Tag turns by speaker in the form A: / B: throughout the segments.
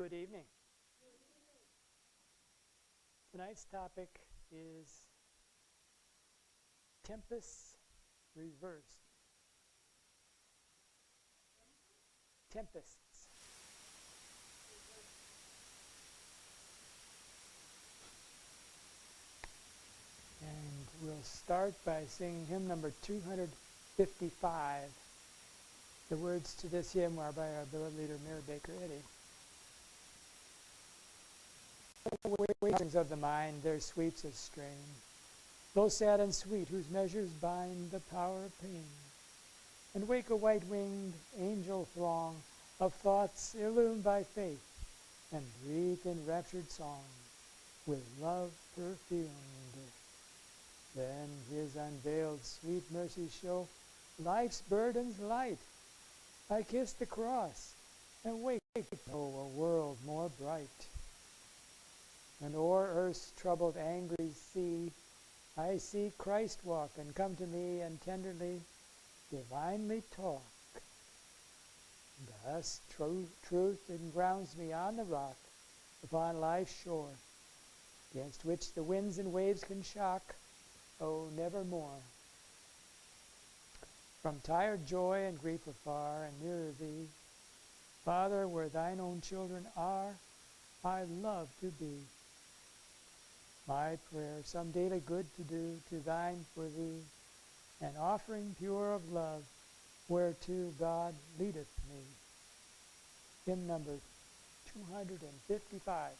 A: Good evening. Tonight's topic is Tempests Reversed. Tempests. And we'll start by singing hymn number 255. The words to this hymn are by our billet leader, Mary Baker Eddy. Wings of the mind, their sweeps a strain, though sad and sweet, whose measures bind the power of pain, and wake a white-winged angel throng of thoughts illumined by faith, and breathe in raptured song, with love perfumed. Then his unveiled sweet mercy show life's burdens light. I kiss the cross, and wake to know a world more bright. And o'er earth's troubled, angry sea, I see Christ walk and come to me and tenderly, divinely talk. Thus truth engrounds me on the rock, upon life's shore, against which the winds and waves can shock, oh, nevermore. From tired joy and grief afar and nearer thee, Father, where thine own children are, I love to be. My prayer, some daily good to do, to thine for thee, an offering pure of love, whereto God leadeth me. Hymn number 255.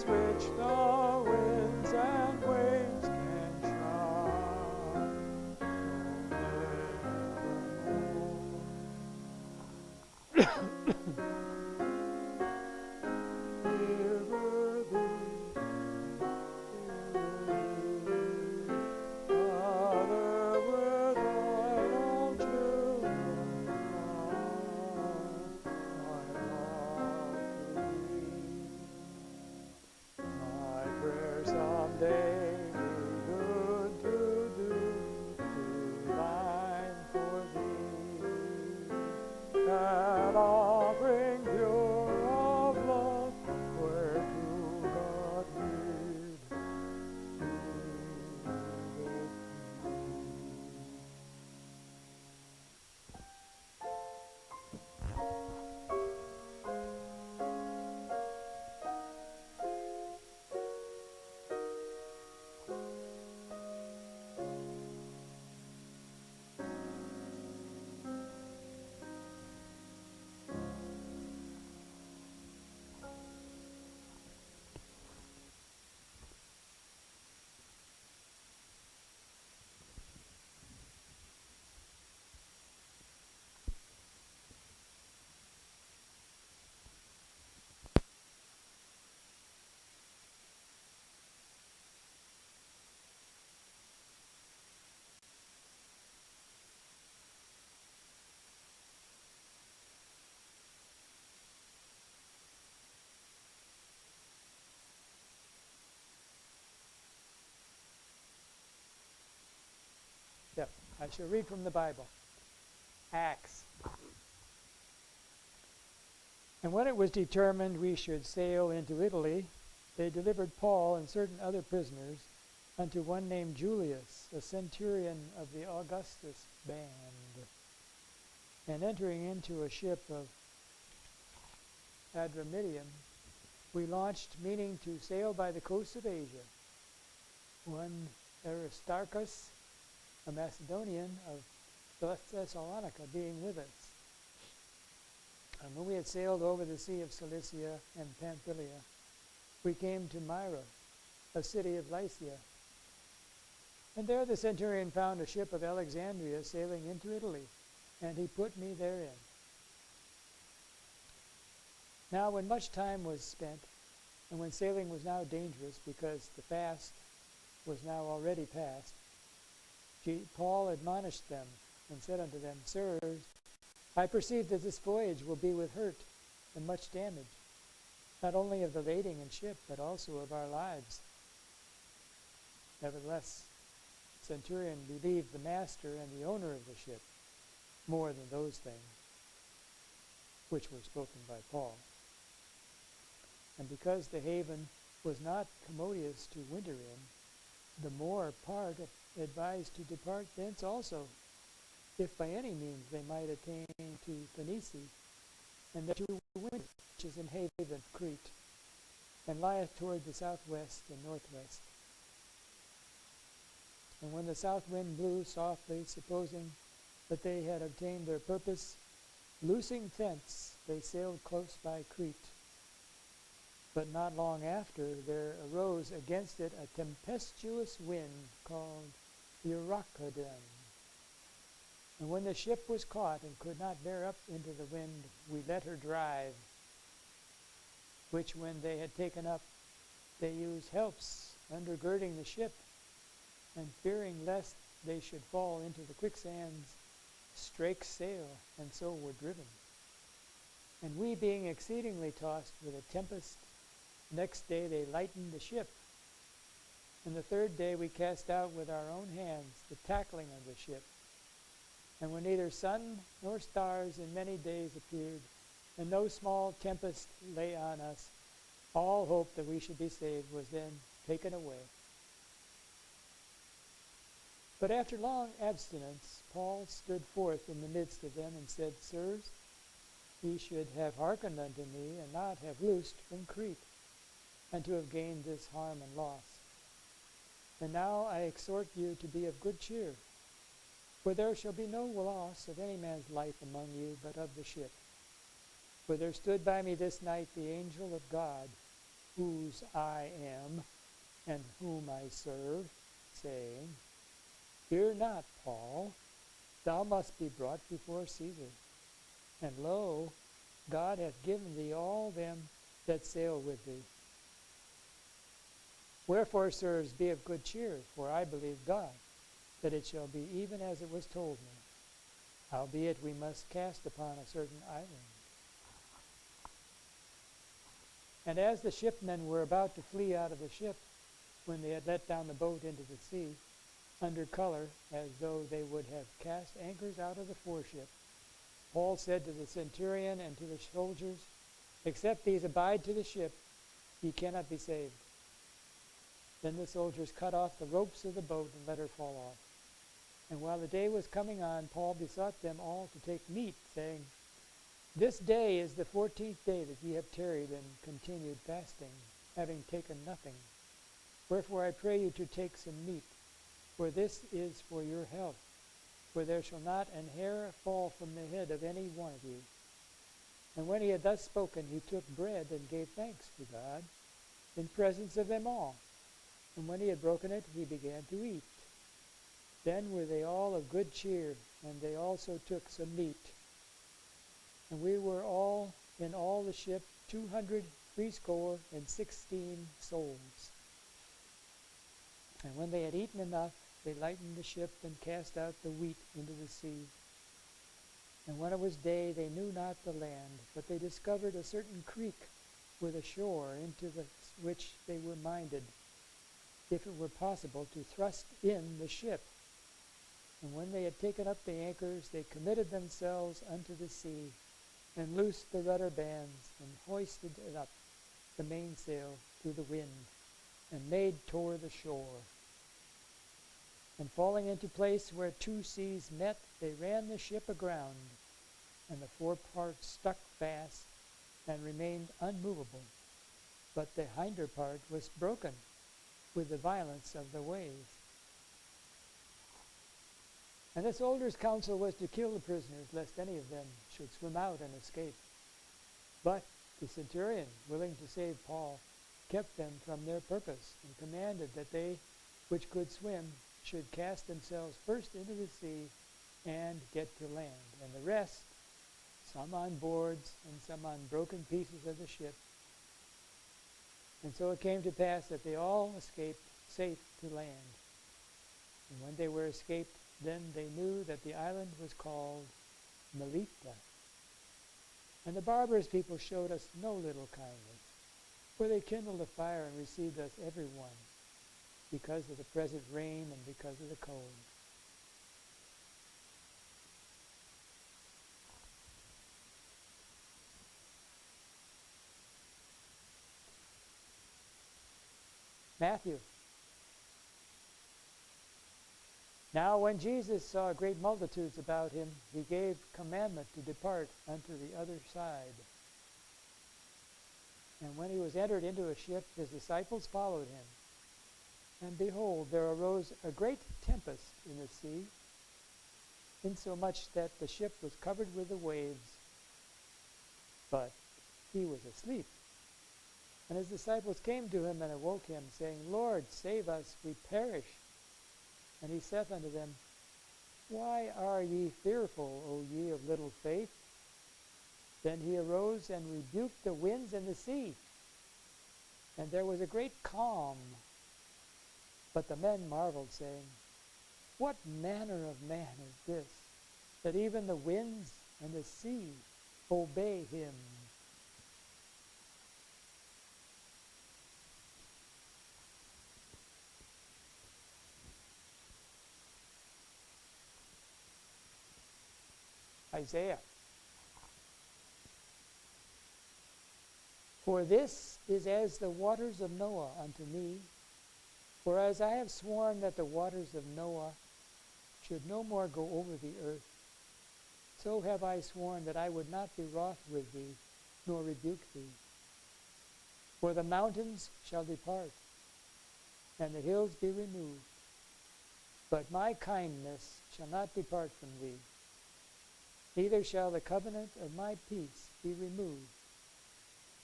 A: Which the winds and waves can I shall read from the Bible. Acts. And when it was determined we should sail into Italy, they delivered Paul and certain other prisoners unto one named Julius, a centurion of the Augustus band. And entering into a ship of Adramyttium, we launched, meaning to sail by the coast of Asia. One Aristarchus, a Macedonian of Thessalonica, being with us. And when we had sailed over the sea of Cilicia and Pamphylia, we came to Myra, a city of Lycia. And there the centurion found a ship of Alexandria sailing into Italy, and he put me therein. Now when much time was spent, and when sailing was now dangerous, because the fast was now already past, Paul admonished them, and said unto them, Sirs, I perceive that this voyage will be with hurt and much damage, not only of the lading and ship, but also of our lives. Nevertheless, the centurion believed the master and the owner of the ship more than those things which were spoken by Paul. And because the haven was not commodious to winter in, the more part advised to depart thence also, if by any means they might attain to Phoenice, and there to winter, which is in haven of Crete, and lieth toward the southwest and northwest. And when the south wind blew softly, supposing that they had obtained their purpose, loosing thence, they sailed close by Crete. But not long after, there arose against it a tempestuous wind called Euroclydon. And when the ship was caught and could not bear up into the wind, we let her drive, which when they had taken up, they used helps undergirding the ship, and fearing lest they should fall into the quicksands, strake sail, and so were driven. And we, being exceedingly tossed with a tempest, next day they lightened the ship. And the third day we cast out with our own hands the tackling of the ship. And when neither sun nor stars in many days appeared, and no small tempest lay on us, all hope that we should be saved was then taken away. But after long abstinence, Paul stood forth in the midst of them and said, Sirs, ye should have hearkened unto me, and not have loosed from Crete, and to have gained this harm and loss. And now I exhort you to be of good cheer, for there shall be no loss of any man's life among you, but of the ship. For there stood by me this night the angel of God, whose I am, and whom I serve, saying, Fear not, Paul, thou must be brought before Caesar. And lo, God hath given thee all them that sail with thee. Wherefore, sirs, be of good cheer, for I believe God, that it shall be even as it was told me. Howbeit we must cast upon a certain island. And as the shipmen were about to flee out of the ship, when they had let down the boat into the sea, under color, as though they would have cast anchors out of the foreship, Paul said to the centurion and to the soldiers, Except these abide to the ship, ye cannot be saved. Then the soldiers cut off the ropes of the boat and let her fall off. And while the day was coming on, Paul besought them all to take meat, saying, This day is the 14th day that ye have tarried and continued fasting, having taken nothing. Wherefore I pray you to take some meat, for this is for your health. For there shall not an hair fall from the head of any one of you. And when he had thus spoken, he took bread and gave thanks to God in presence of them all. And when he had broken it, he began to eat. Then were they all of good cheer, and they also took some meat. And we were all in all the ship 216 souls. And when they had eaten enough, they lightened the ship and cast out the wheat into the sea. And when it was day, they knew not the land, but they discovered a certain creek with a shore, into which they were minded, if it were possible, to thrust in the ship. And when they had taken up the anchors, they committed themselves unto the sea, and loosed the rudder bands, and hoisted it up the mainsail to the wind, and made toward the shore. And falling into place where two seas met, they ran the ship aground, and the foreparts stuck fast, and remained unmovable. But the hinder part was broken with the violence of the waves. And the soldiers' counsel was to kill the prisoners, lest any of them should swim out and escape. But the centurion, willing to save Paul, kept them from their purpose, and commanded that they which could swim should cast themselves first into the sea and get to land, and the rest, some on boards and some on broken pieces of the ship. And so it came to pass that they all escaped safe to land. And when they were escaped, then they knew that the island was called Melita. And the barbarous people showed us no little kindness, for they kindled a fire and received us every one, because of the present rain and because of the cold. Matthew. Now when Jesus saw great multitudes about him, he gave commandment to depart unto the other side. And when he was entered into a ship, his disciples followed him. And behold, there arose a great tempest in the sea, insomuch that the ship was covered with the waves. But he was asleep. And his disciples came to him and awoke him, saying, Lord, save us, we perish. And he saith unto them, Why are ye fearful, O ye of little faith? Then he arose and rebuked the winds and the sea, and there was a great calm. But the men marveled, saying, What manner of man is this, that even the winds and the sea obey him? Isaiah. For this is as the waters of Noah unto me. For as I have sworn that the waters of Noah should no more go over the earth, so have I sworn that I would not be wroth with thee, nor rebuke thee. For the mountains shall depart, and the hills be removed, but my kindness shall not depart from thee, neither shall the covenant of my peace be removed,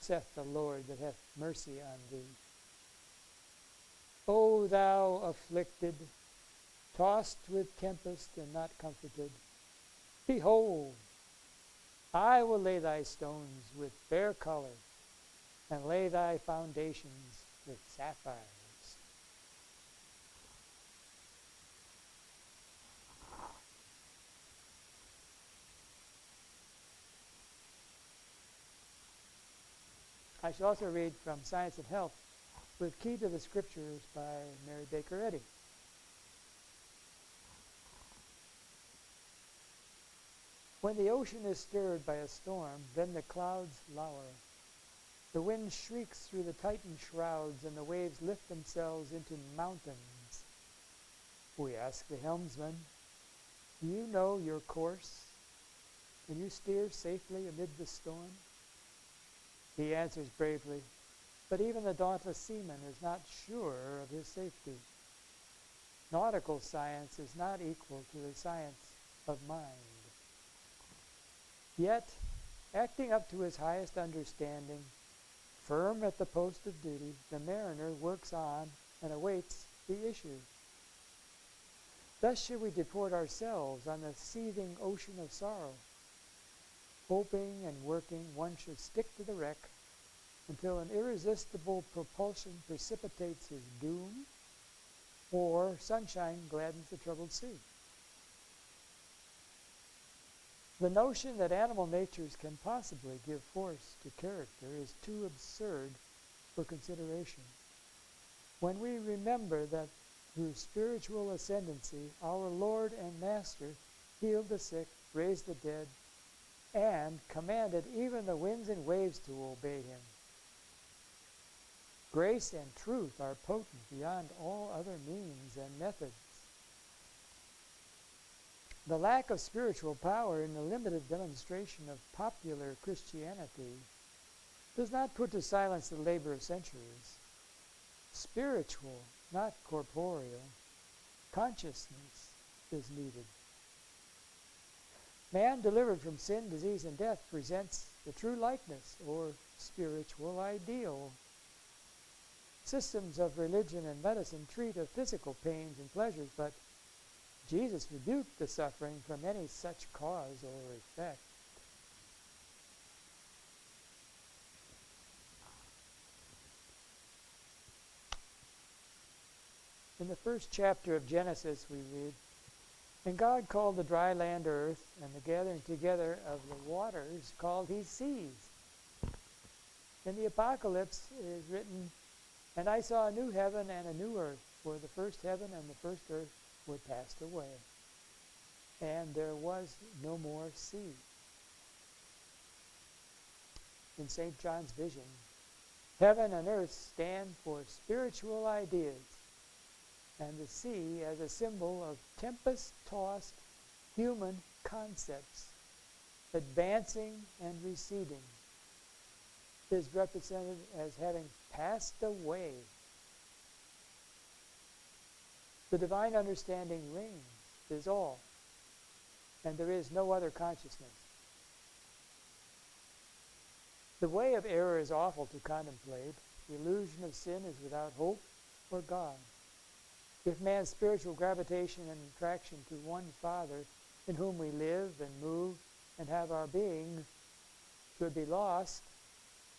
A: saith the Lord that hath mercy on thee. O thou afflicted, tossed with tempest and not comforted, behold, I will lay thy stones with fair color, and lay thy foundations with sapphires. I shall also read from Science and Health with Key to the Scriptures by Mary Baker Eddy. When the ocean is stirred by a storm, then the clouds lower. The wind shrieks through the tightened shrouds, and the waves lift themselves into mountains. We ask the helmsman, Do you know your course? Can you steer safely amid the storm? He answers bravely, But even the dauntless seaman is not sure of his safety. Nautical science is not equal to the science of mind. Yet, acting up to his highest understanding, firm at the post of duty, the mariner works on and awaits the issue. Thus should we deport ourselves on the seething ocean of sorrow. Hoping and working, one should stick to the wreck until an irresistible propulsion precipitates his doom, or sunshine gladdens the troubled sea. The notion that animal natures can possibly give force to character is too absurd for consideration. When we remember that Through spiritual ascendancy, our Lord and Master healed the sick, raised the dead, and commanded even the winds and waves to obey him. Grace and truth are potent beyond all other means and methods. The lack of spiritual power in the limited demonstration of popular Christianity does not put to silence the labor of centuries. Spiritual, not corporeal, consciousness is needed. Man delivered from sin, disease, and death presents the true likeness or spiritual ideal. Systems of religion and medicine treat of physical pains and pleasures, but Jesus rebuked the suffering from any such cause or effect. In the first chapter of Genesis we read, "And God called the dry land earth, and the gathering together of the waters called he seas." In the Apocalypse it is written, "And I saw a new heaven and a new earth, for the first heaven and the first earth were passed away, and there was no more sea." In St. John's vision, heaven and earth stand for spiritual ideas, and the sea as a symbol of tempest-tossed human concepts, advancing and receding, is represented as having passed away. The divine understanding reigns, is all, and there is no other consciousness. The way of error is awful to contemplate. The illusion of sin is without hope or God. If man's spiritual gravitation and attraction to one Father, in whom we live and move and have our being, should be lost,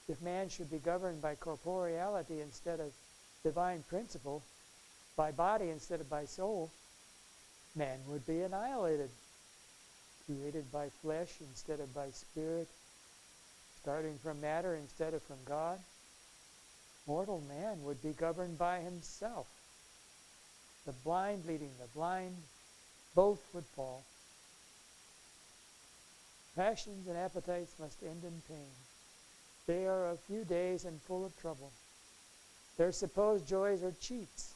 A: if man should be governed by corporeality instead of divine principle, by body instead of by soul, man would be annihilated, created by flesh instead of by spirit, starting from matter instead of from God. Mortal man would be governed by himself. The blind leading the blind, both would fall. Passions and appetites must end in pain. They are of few days and full of trouble. Their supposed joys are cheats.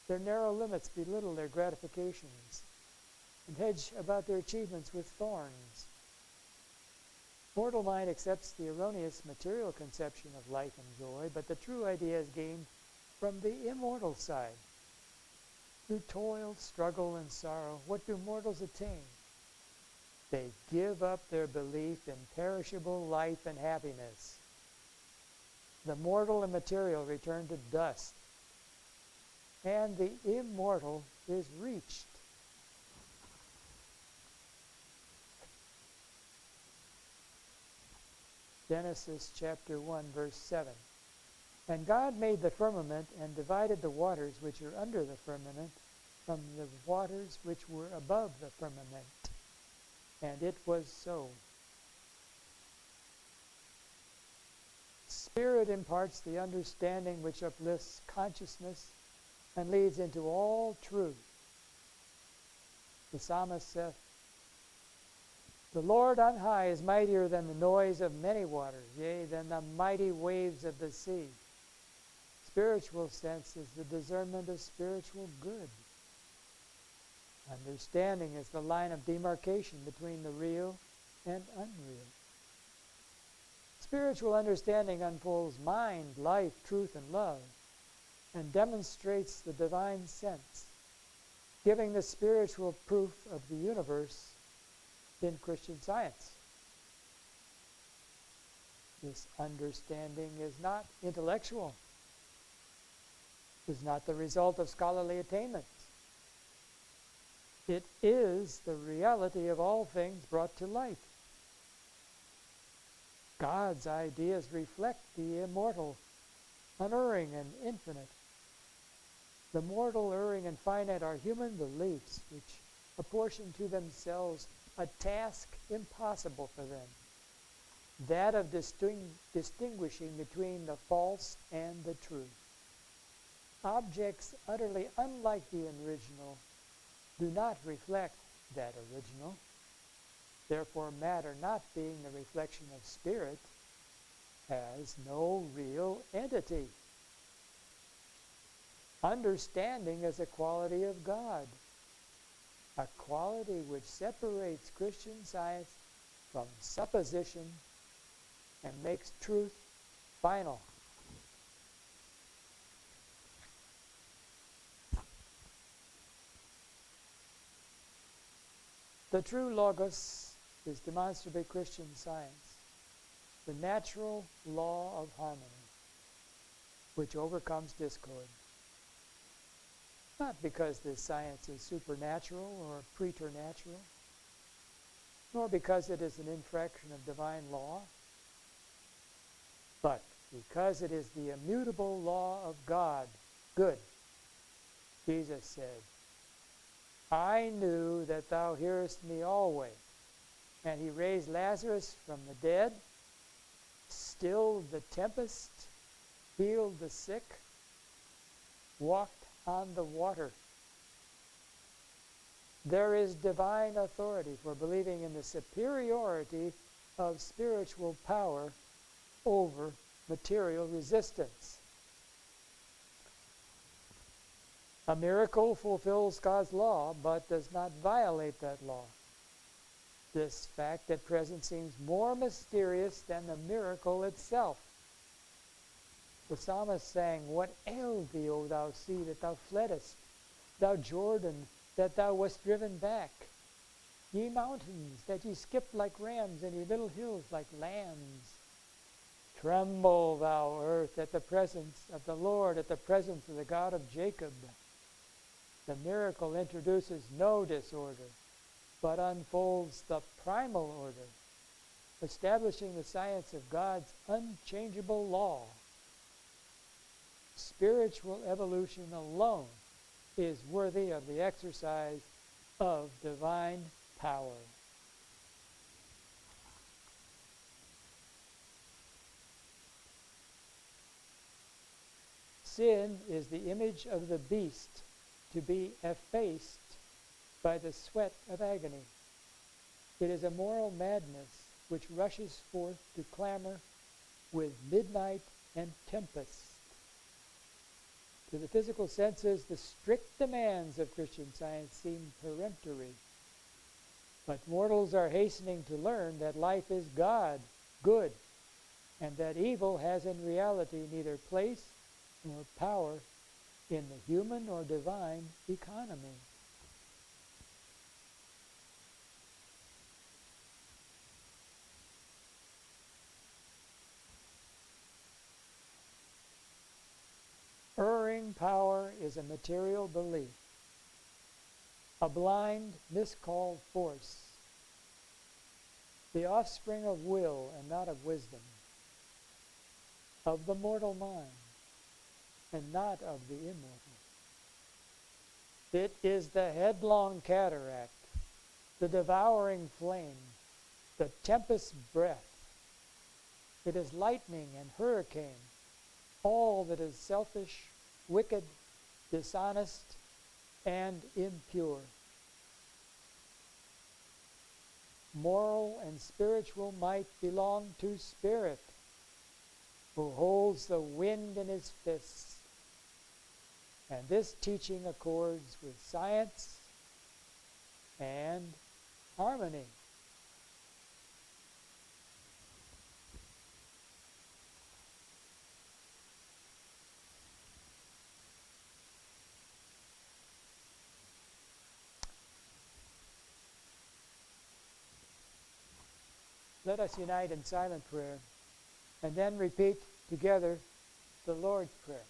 A: Their narrow limits belittle their gratifications and hedge about their achievements with thorns. Mortal mind accepts the erroneous material conception of life and joy, but the true idea is gained from the immortal side. Through toil, struggle, and sorrow, what do mortals attain? They give up their belief in perishable life and happiness. The mortal and material return to dust, and the immortal is reached. Genesis chapter 1, verse 7. "And God made the firmament and divided the waters which are under the firmament from the waters which were above the firmament. And it was so." Spirit imparts the understanding which uplifts consciousness and leads into all truth. The psalmist saith, "The Lord on high is mightier than the noise of many waters, yea, than the mighty waves of the sea." Spiritual sense is the discernment of spiritual good. Understanding is the line of demarcation between the real and unreal. Spiritual understanding unfolds mind, life, truth, and love, and demonstrates the divine sense, giving the spiritual proof of the universe in Christian Science. This understanding is not intellectual, is not the result of scholarly attainment. It is the reality of all things brought to light. God's ideas reflect the immortal, unerring and infinite. The mortal, erring, and finite are human beliefs which apportion to themselves a task impossible for them, that of distinguishing between the false and the true. Objects utterly unlike the original do not reflect that original. Therefore, matter, not being the reflection of spirit, has no real entity. Understanding is a quality of God, a quality which separates Christian science from supposition and makes truth final. The true Logos is demonstrably Christian science, the natural law of harmony, which overcomes discord. Not because this science is supernatural or preternatural, nor because it is an infraction of divine law, but because it is the immutable law of God, good. Jesus said, I knew that thou hearest me always. And he raised Lazarus from the dead, stilled the tempest, healed the sick, walked on the water. There is divine authority for believing in the superiority of spiritual power over material resistance. A miracle fulfills God's law, but does not violate that law. This fact at present seems more mysterious than the miracle itself. The psalmist sang, What ailed thee, O thou sea, that thou fleddest? Thou Jordan, that thou wast driven back? Ye mountains, that ye skipped like rams, and ye little hills like lambs? Tremble, thou earth, at the presence of the Lord, at the presence of the God of Jacob. The miracle introduces no disorder, but unfolds the primal order, establishing the science of God's unchangeable law. Spiritual evolution alone is worthy of the exercise of divine power. Sin is the image of the beast to be effaced by the sweat of agony. It is a moral madness which rushes forth to clamor with midnight and tempest. To the physical senses, the strict demands of Christian science seem peremptory. But mortals are hastening to learn that life is God, good, and that evil has in reality neither place nor power in the human or divine economy. Erring power is a material belief, a blind, miscalled force, the offspring of will and not of wisdom, of the mortal mind and not of the immortal. It is the headlong cataract, the devouring flame, the tempest's breath. It is lightning and hurricane, all that is selfish, wicked, dishonest, and impure. Moral and spiritual might belong to Spirit, who holds the wind in his fists. And this teaching accords with science and harmony. Let us unite in silent prayer and then repeat together the Lord's Prayer.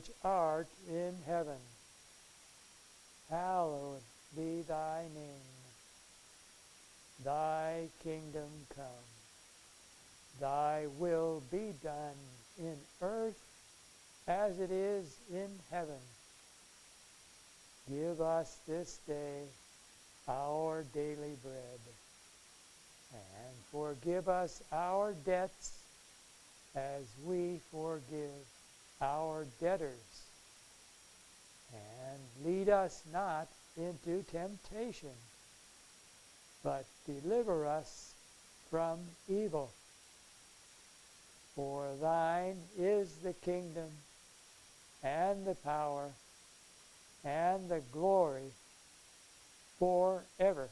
A: which art in heaven, hallowed be thy name. Thy kingdom come. Thy will be done in earth as it is in heaven. Give us this day our daily bread, and forgive us our debts as we forgive our debtors. And lead us not into temptation, but deliver us from evil. For thine is the kingdom, and the power, and the glory forever.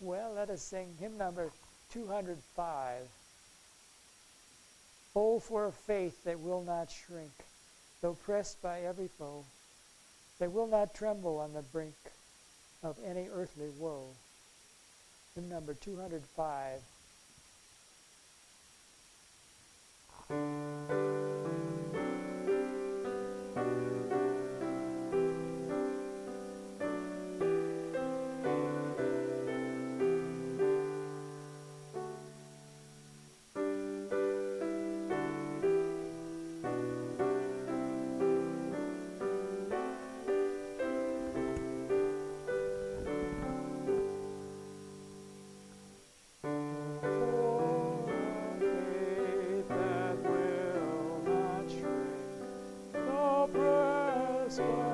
A: Well, let us sing hymn number 205. Oh, for a faith that will not shrink, though pressed by every foe, that will not tremble on the brink of any earthly woe. Hymn number 205. Christ.